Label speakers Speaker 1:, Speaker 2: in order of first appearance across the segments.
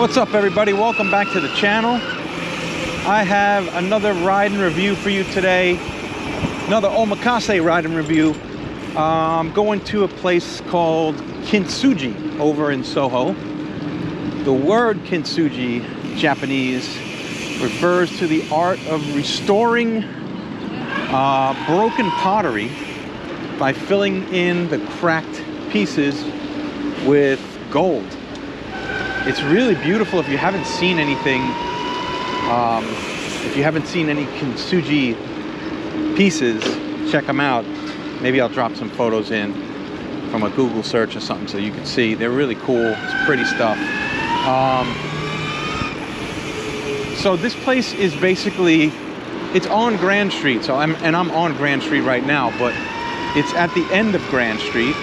Speaker 1: What's up, everybody? Welcome back to the channel. I have another ride and review for you today. Another Omakase ride and review. I'm going to a place called KINTSUGI over in Soho. The word KINTSUGI, Japanese, refers to the art of restoring broken pottery by filling in the cracked pieces with gold. It's really beautiful. If you haven't seen anything, if you haven't seen any KINTSUGI pieces, check them out. Maybe I'll drop some photos in from a Google search or something so you can see. They're really cool. It's pretty stuff. So this place is basically, it's on Grand Street. So I'm on Grand Street right now, but it's at the end of Grand Street.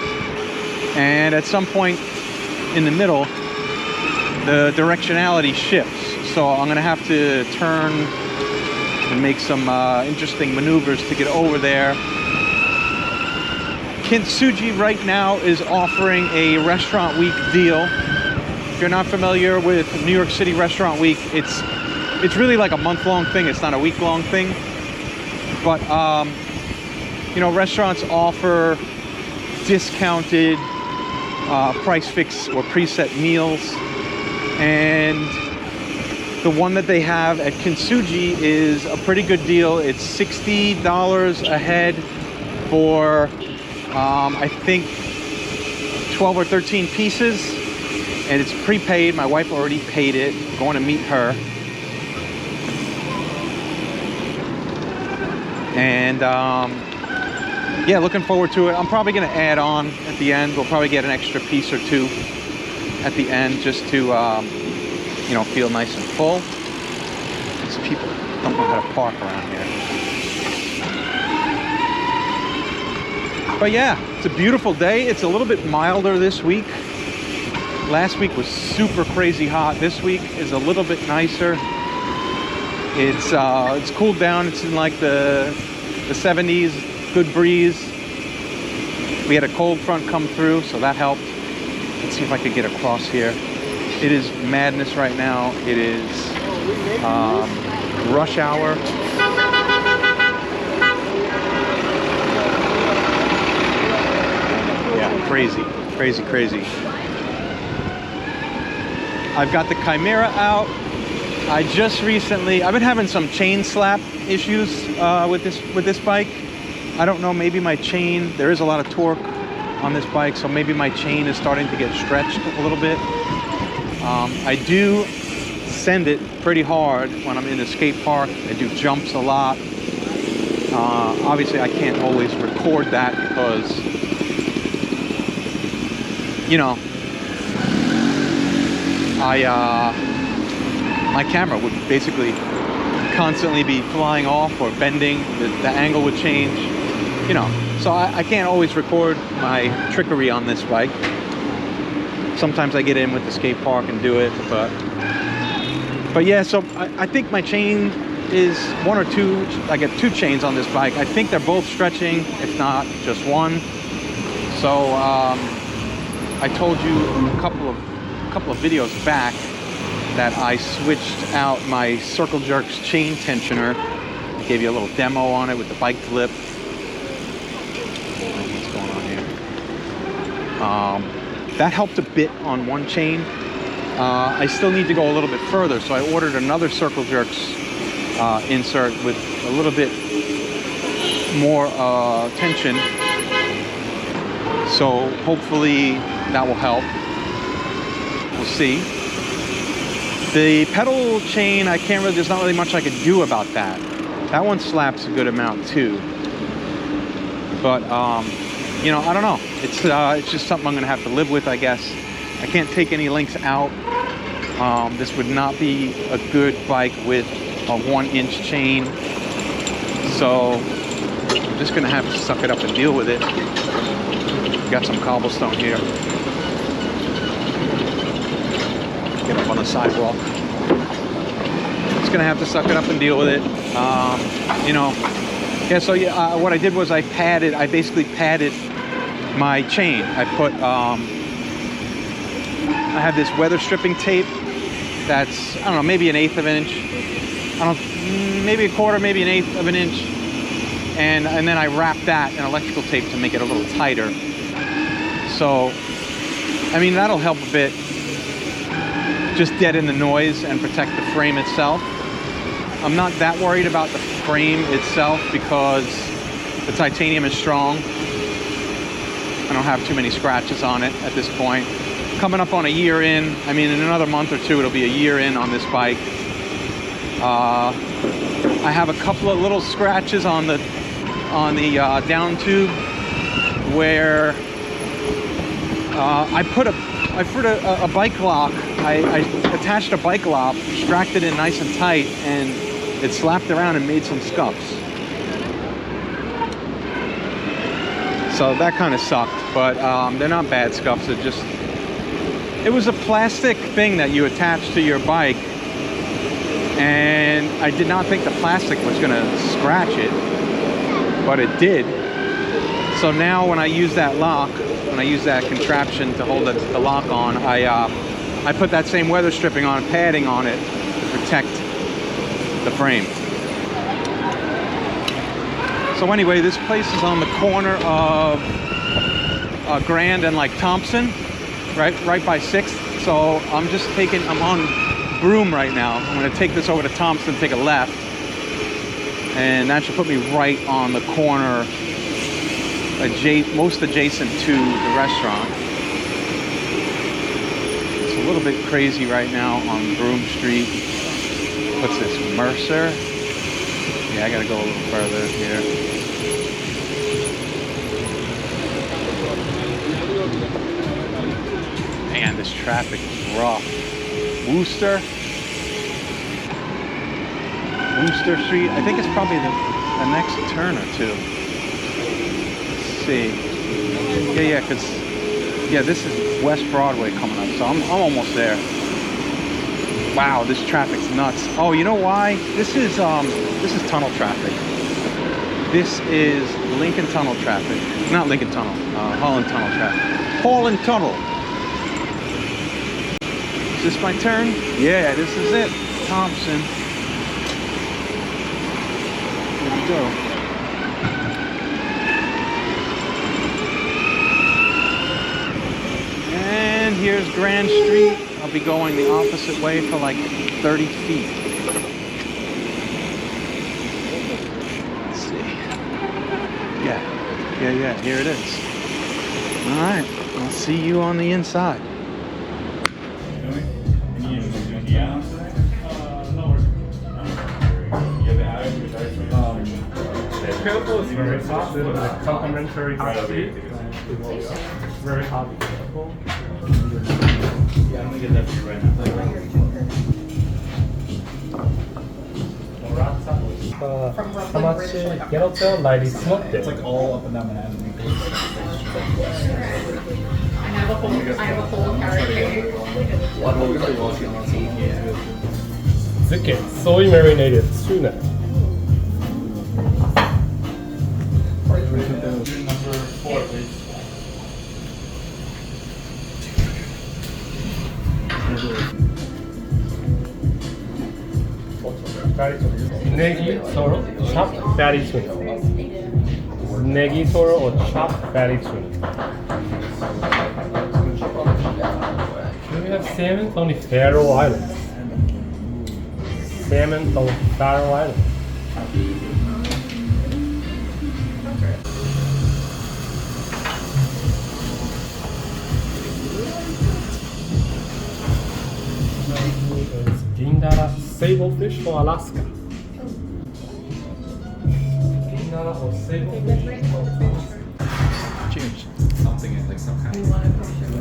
Speaker 1: And at some point in the middle, the directionality shifts. So I'm gonna have to turn and make some interesting maneuvers to get over there. KINTSUGI right now is offering a Restaurant Week deal. If you're not familiar with New York City Restaurant Week, it's really like a month-long thing. It's not a week-long thing. But you know, restaurants offer discounted price fix or preset meals. And the one that they have at KINTSUGI is a pretty good deal. It's $60 a head for I think 12 or 13 pieces, and it's prepaid. My wife already paid it. I'm going to meet her. And yeah, looking forward to it. I'm probably going to add on at the end. We'll probably get an extra piece or two at the end just to you know, feel nice and full. These people don't know how to park around here. But yeah, it's a beautiful day. It's a little bit milder this week. Last week was super crazy hot. This week is a little bit nicer. It's cooled down. It's in like the 70s, good breeze. We had a cold front come through, so that helped. Let's see if I could get across here. It is madness right now. It is rush hour. Yeah, crazy, crazy, crazy. I've got the Chimera out. I've been having some chain slap issues with this bike. I don't know, maybe my chain, there is a lot of torque on this bike, so maybe my chain is starting to get stretched a little bit. I do send it pretty hard when I'm in the skate park. I do jumps a lot. Obviously, I can't always record that because, you know, my camera would basically constantly be flying off or bending. The angle would change, you know. So I can't always record my trickery on this bike. Sometimes I get in with the skate park and do it, but yeah, so I think my chain is one or two. I get two chains on this bike. I think they're both stretching, if not just one. So I told you a couple of videos back that I switched out my Circle Jerks chain tensioner. I gave you a little demo on it with the bike flip. What's going on here? That helped a bit on one chain. I still need to go a little bit further, so I ordered another Circle Jerks insert with a little bit more tension. So hopefully that will help. We'll see. The pedal chain, there's not really much I could do about that. That one slaps a good amount too. But, you know, I don't know. It's just something I'm gonna have to live with, I guess. I can't take any links out. This would not be a good bike with a 1-inch chain. So I'm just gonna have to suck it up and deal with it. Got some cobblestone here. Get up on the sidewalk. Just gonna have to suck it up and deal with it. You know, yeah. So yeah, what I did was I basically padded my chain. I put I have this weather stripping tape that's, I don't know, maybe 1/8 of an inch. I don't, maybe 1/4, maybe 1/8 of an inch. And then I wrap that in electrical tape to make it a little tighter. So, I mean, that'll help a bit. Just deaden the noise and protect the frame itself. I'm not that worried about the frame itself because the titanium is strong. I don't have too many scratches on it at this point. Coming up on a year in, I mean, in another month or two, it'll be a year in on this bike. I have a couple of little scratches on the down tube where I put a bike lock. I attached a bike lock, strapped it in nice and tight, and it slapped around and made some scuffs. So that kind of sucked, but they're not bad scuffs. It was a plastic thing that you attach to your bike, and I did not think the plastic was gonna scratch it, but it did. So now when I use that lock, when I use that contraption to hold the lock on, I put that same weather stripping on, padding on it to protect the frame. So anyway, this place is on the corner of Grand and like Thompson, right by 6th. So I'm on Broome right now. I'm gonna take this over to Thompson, take a left, and that should put me right on the corner, most adjacent to the restaurant. It's a little bit crazy right now on Broome Street. What's this, Mercer? Yeah, I gotta go a little further here. Man, this traffic is rough. Wooster Street. I think it's probably the next turn or two. Let's see. Yeah, this is West Broadway coming up, so I'm almost there. Wow, this traffic's nuts. Oh, you know why? This is tunnel traffic. This is Lincoln Tunnel traffic. Not Lincoln Tunnel, Holland Tunnel traffic. Holland Tunnel. Is this my turn? Yeah, this is it. Thompson. Here we go. And here's Grand Street. I'll be going the opposite way for like 30 feet. Let's see. Yeah, here it is. All right, I'll see you on the inside.
Speaker 2: Purple is very soft, with a complimentary sweet. Very hot purple. Yeah, I'm gonna get that for you right now. How much yellow light is not there?
Speaker 3: It's like all up and down Manhattan.
Speaker 4: I have a whole character.
Speaker 2: Zucchini, soy marinated tuna.
Speaker 3: Number 4, please.
Speaker 2: Negi toro, chopped fatty tuna. Negi toro or chopped fatty tuna. We have salmon on the Faroe Islands. Salmon on the Faroe Islands. Gindara sablefish for Alaska. Gindara or sablefish for Alaska.
Speaker 1: Cheers.
Speaker 3: Something like some kind of. You want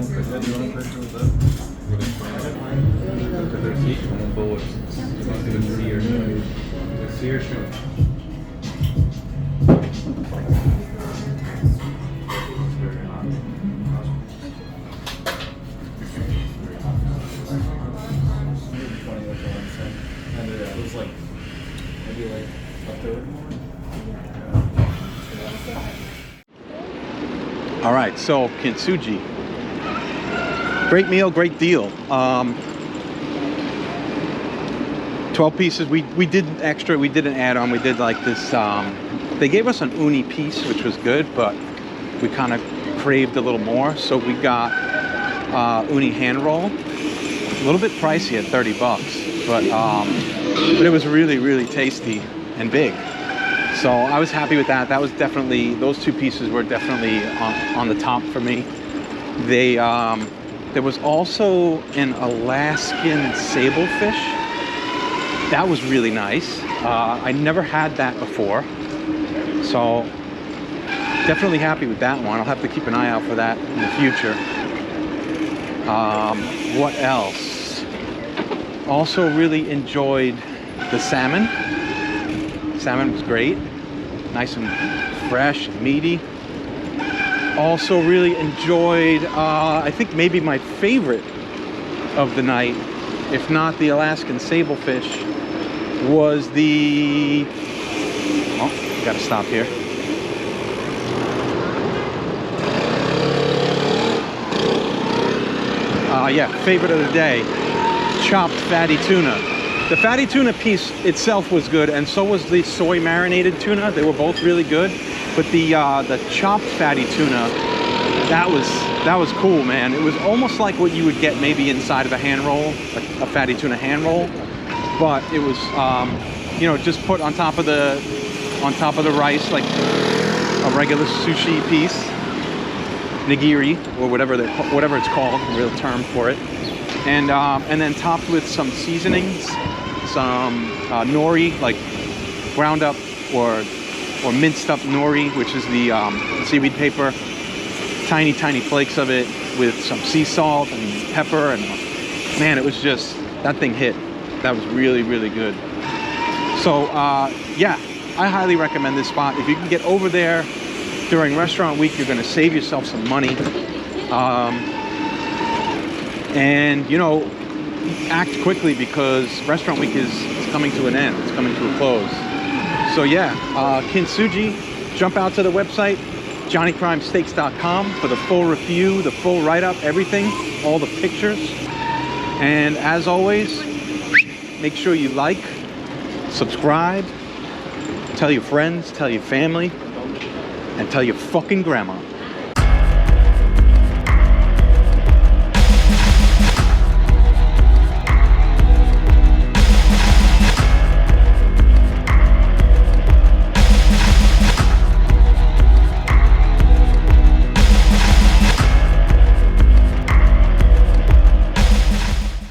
Speaker 3: to push it with the
Speaker 1: All right, so Kintsugi. Great meal, great deal. 12 pieces. We did extra. We did an add-on. We did like this. They gave us an uni piece, which was good, but we kind of craved a little more. So we got uni hand roll. A little bit pricey at 30 bucks, but it was really, really tasty and big. So I was happy with that. That was definitely, those 2 pieces were definitely on the top for me. They there was also an Alaskan sablefish. That was really nice. I never had that before, so definitely happy with that one. I'll have to keep an eye out for that in the future. What else? Also really enjoyed the salmon. Salmon was great, nice and fresh and meaty. Also really enjoyed, I think maybe my favorite of the night, if not the Alaskan sablefish, was the, oh, gotta stop here. Yeah, favorite of the day, chopped fatty tuna. The fatty tuna piece itself was good, and so was the soy marinated tuna. They were both really good. But the chopped fatty tuna, that was cool, man. It was almost like what you would get maybe inside of a hand roll, a fatty tuna hand roll. But it was, you know, just put on top of the rice like a regular sushi piece, nigiri or whatever it's called, the real term for it, and then topped with some seasonings, some nori, like ground up or minced up nori, which is the seaweed paper, tiny flakes of it with some sea salt and pepper, and man, it was just, that thing hit. That was really, really good. So yeah, I highly recommend this spot. If you can get over there during restaurant week, you're gonna save yourself some money. And you know, act quickly because restaurant week is coming to an end. It's coming to a close. So yeah, KINTSUGI, jump out to the website, johnnycrimesteaks.com for the full review, the full write-up, everything, all the pictures. And as always, make sure you like, subscribe, tell your friends, tell your family, and tell your fucking grandma.